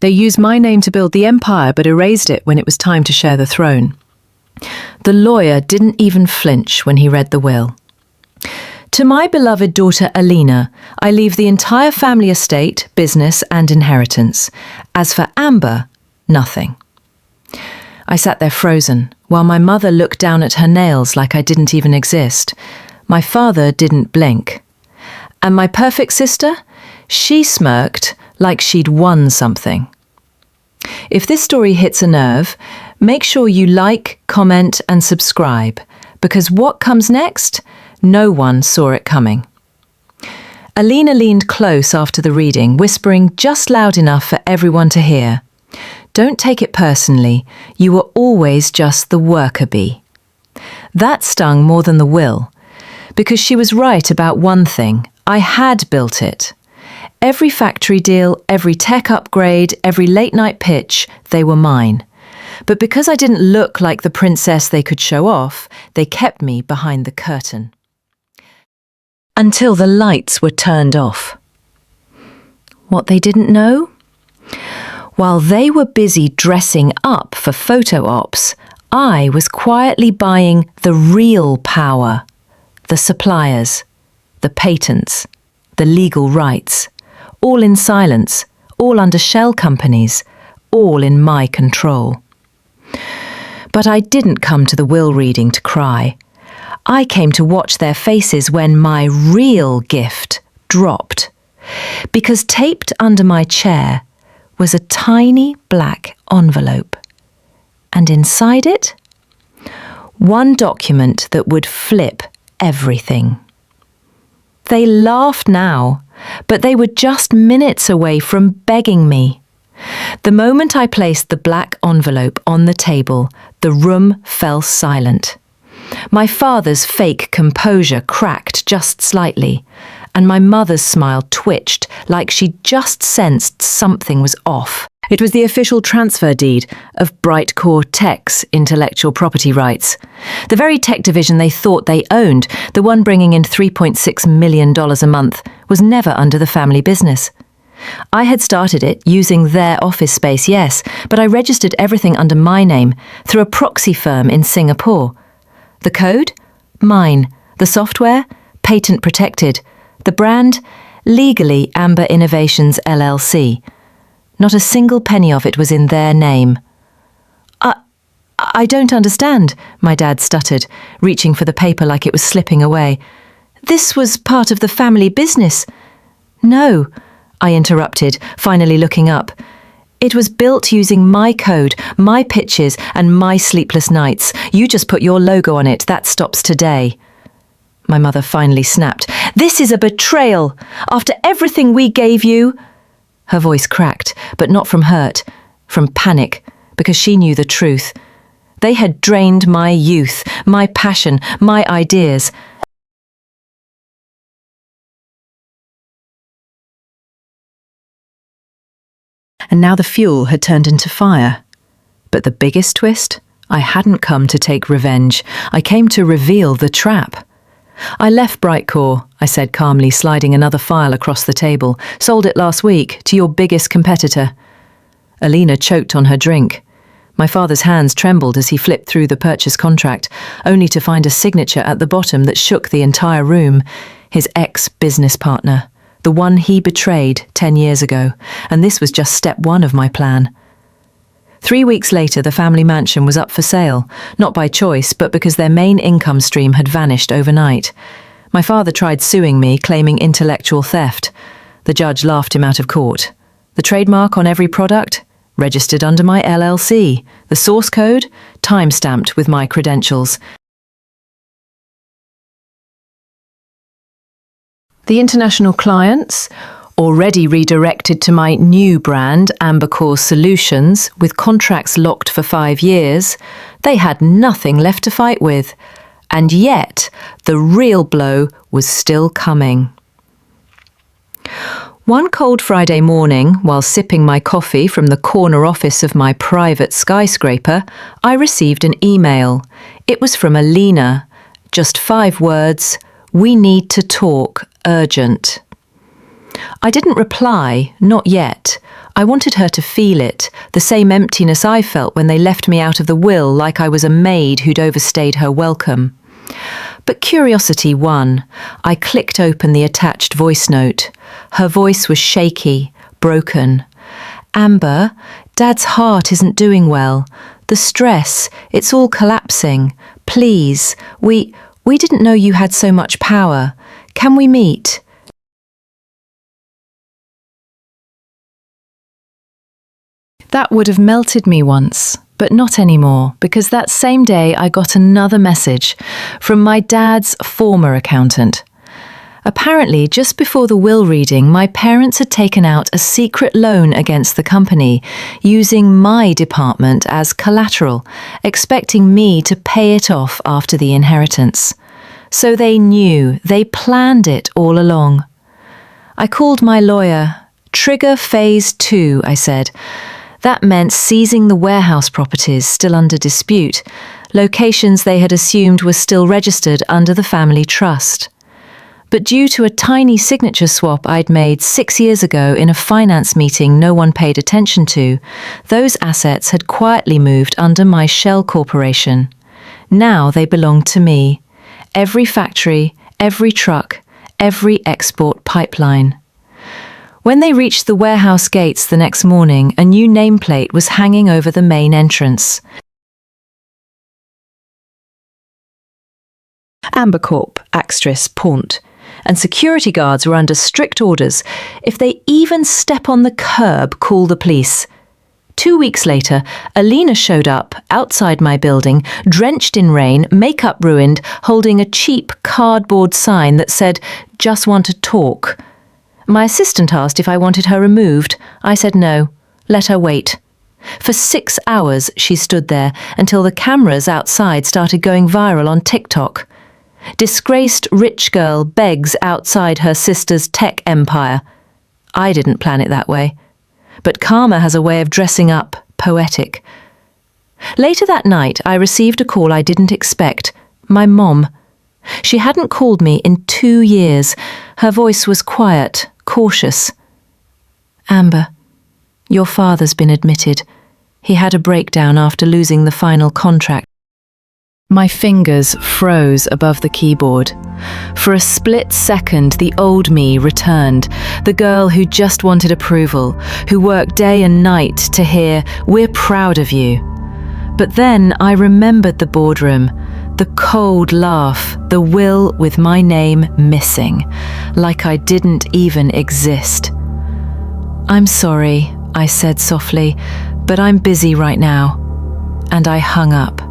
They used my name to build the empire, but erased it when it was time to share the throne. The lawyer didn't even flinch when he read the will. To my beloved daughter Alina, I leave the entire family estate, business and inheritance. As for Amber, nothing. I sat there frozen, while my mother looked down at her nails like I didn't even exist. My father didn't blink. And my perfect sister? She smirked like she'd won something. If this story hits a nerve, make sure you like, comment and subscribe, because what comes next? No one saw it coming. Alina leaned close after the reading, whispering just loud enough for everyone to hear. Don't take it personally. You were always just the worker bee. That stung more than the will, because she was right about one thing. I had built it. Every factory deal, every tech upgrade, every late-night pitch, they were mine. But because I didn't look like the princess they could show off, they kept me behind the curtain. Until the lights were turned off. What they didn't know? While they were busy dressing up for photo ops, I was quietly buying the real power. The suppliers, the patents, the legal rights, all in silence, all under shell companies, all in my control. But I didn't come to the will reading to cry. I came to watch their faces when my real gift dropped. Because taped under my chair was a tiny black envelope. And inside it, one document that would flip everything. They laughed now, but they were just minutes away from begging me. The moment I placed the black envelope on the table, the room fell silent. My father's fake composure cracked just slightly, and my mother's smile twitched like she just sensed something was off. It was the official transfer deed of Brightcore Tech's intellectual property rights. The very tech division they thought they owned, the one bringing in $3.6 million a month, was never under the family business. I had started it using their office space, yes, but I registered everything under my name through a proxy firm in Singapore. The code? Mine. The software? Patent protected. The brand? Legally Amber Innovations LLC. Not a single penny of it was in their name. I don't understand, my dad stuttered, reaching for the paper like it was slipping away. This was part of the family business. No, I interrupted, finally looking up. It was built using my code, my pitches, and my sleepless nights. You just put your logo on it. That stops today. My mother finally snapped. This is a betrayal. After everything we gave you. Her voice cracked, but not from hurt, from panic, because she knew the truth. They had drained my youth, my passion, my ideas. And now the fuel had turned into fire. But the biggest twist? I hadn't come to take revenge. I came to reveal the trap. I left Brightcore, I said calmly, sliding another file across the table. Sold it last week to your biggest competitor. Alina choked on her drink. My father's hands trembled as he flipped through the purchase contract, only to find a signature at the bottom that shook the entire room. His ex-business partner. The one he betrayed 10 years ago. And this was just step one of my plan. 3 weeks later, the family mansion was up for sale, not by choice, but because their main income stream had vanished overnight. My father tried suing me, claiming intellectual theft. The judge laughed him out of court. The trademark on every product? Registered under my LLC. The source code? Time-stamped with my credentials. The international clients? Already redirected to my new brand, Ambercore Solutions, with contracts locked for 5 years, they had nothing left to fight with. And yet, the real blow was still coming. One cold Friday morning, while sipping my coffee from the corner office of my private skyscraper, I received an email. It was from Alina. Just 5 words, "We need to talk, urgent." I didn't reply, not yet. I wanted her to feel it, the same emptiness I felt when they left me out of the will, like I was a maid who'd overstayed her welcome. But curiosity won. I clicked open the attached voice note. Her voice was shaky, broken. "Amber, Dad's heart isn't doing well. The stress, it's all collapsing. Please, we didn't know you had so much power. Can we meet?" That would have melted me once, but not anymore, because that same day I got another message from my dad's former accountant. Apparently, just before the will reading, my parents had taken out a secret loan against the company, using my department as collateral, expecting me to pay it off after the inheritance. So they knew, they planned it all along. I called my lawyer. "Trigger phase 2, I said. That meant seizing the warehouse properties still under dispute, locations they had assumed were still registered under the family trust. But due to a tiny signature swap I'd made 6 years ago in a finance meeting no one paid attention to, those assets had quietly moved under my shell corporation. Now they belonged to me. Every factory, every truck, every export pipeline. When they reached the warehouse gates the next morning, a new nameplate was hanging over the main entrance. Amber Corp, Axtris, Pont, and security guards were under strict orders. If they even step on the curb, call the police. 2 weeks later, Alina showed up outside my building, drenched in rain, makeup ruined, holding a cheap cardboard sign that said, "Just want to talk." My assistant asked if I wanted her removed. I said no. Let her wait. For 6 hours she stood there until the cameras outside started going viral on TikTok. Disgraced rich girl begs outside her sister's tech empire. I didn't plan it that way. But karma has a way of dressing up poetic. Later that night I received a call I didn't expect. My mom. She hadn't called me in 2 years. Her voice was quiet, cautious. "Amber, your father's been admitted. He had a breakdown after losing the final contract." My fingers froze above the keyboard. For a split second, the old me returned, the girl who just wanted approval, who worked day and night to hear, "We're proud of you." But then I remembered the boardroom, the cold laugh, the will with my name missing, like I didn't even exist. "I'm sorry," I said softly, "but I'm busy right now." And I hung up.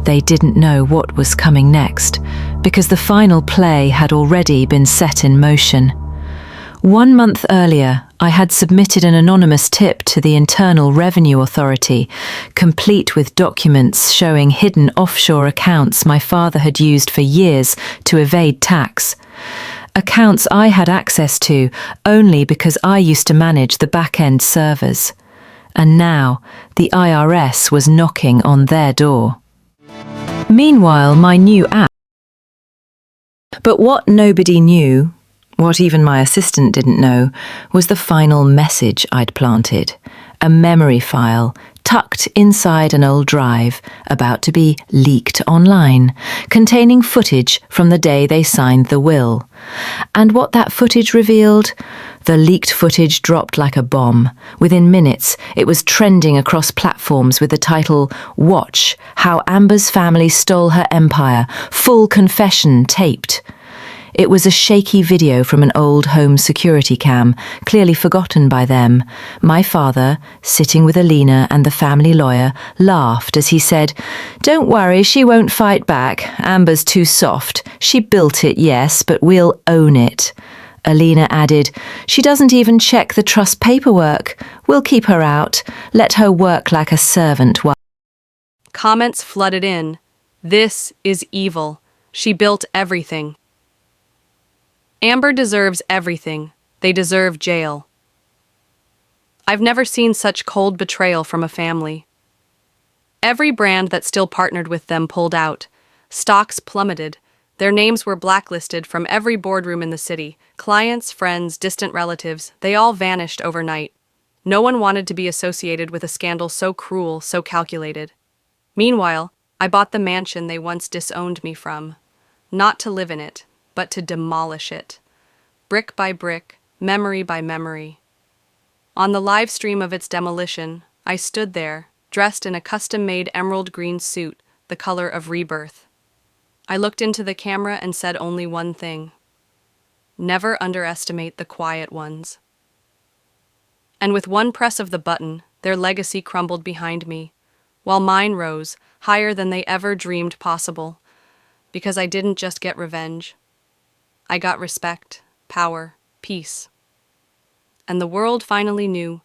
They didn't know what was coming next, because the final play had already been set in motion. 1 month earlier, I had submitted an anonymous tip to the Internal Revenue Authority, complete with documents showing hidden offshore accounts my father had used for years to evade tax. Accounts I had access to only because I used to manage the back-end servers. And now, the IRS was knocking on their door. Meanwhile, my new app. But what nobody knew, what even my assistant didn't know, was the final message I'd planted. A memory file tucked inside an old drive, about to be leaked online, containing footage from the day they signed the will. And what that footage revealed? The leaked footage dropped like a bomb. Within minutes, it was trending across platforms with the title, "Watch How Amber's Family Stole Her Empire, Full Confession Taped." It was a shaky video from an old home security cam, clearly forgotten by them. My father, sitting with Alina and the family lawyer, laughed as he said, "Don't worry, she won't fight back. Amber's too soft. She built it, yes, but we'll own it." Alina added, "She doesn't even check the trust paperwork. We'll keep her out. Let her work like a servant while..." Comments flooded in. "This is evil. She built everything. Amber deserves everything. They deserve jail." I've never seen such cold betrayal from a family. Every brand that still partnered with them pulled out. Stocks plummeted. Their names were blacklisted from every boardroom in the city. Clients, friends, distant relatives, they all vanished overnight. No one wanted to be associated with a scandal so cruel, so calculated. Meanwhile, I bought the mansion they once disowned me from, not to live in it, but to demolish it. Brick by brick, memory by memory. On the live stream of its demolition, I stood there, dressed in a custom-made emerald green suit, the color of rebirth. I looked into the camera and said only one thing: never underestimate the quiet ones. And with one press of the button, their legacy crumbled behind me, while mine rose, higher than they ever dreamed possible, because I didn't just get revenge. I got respect, power, peace. And the world finally knew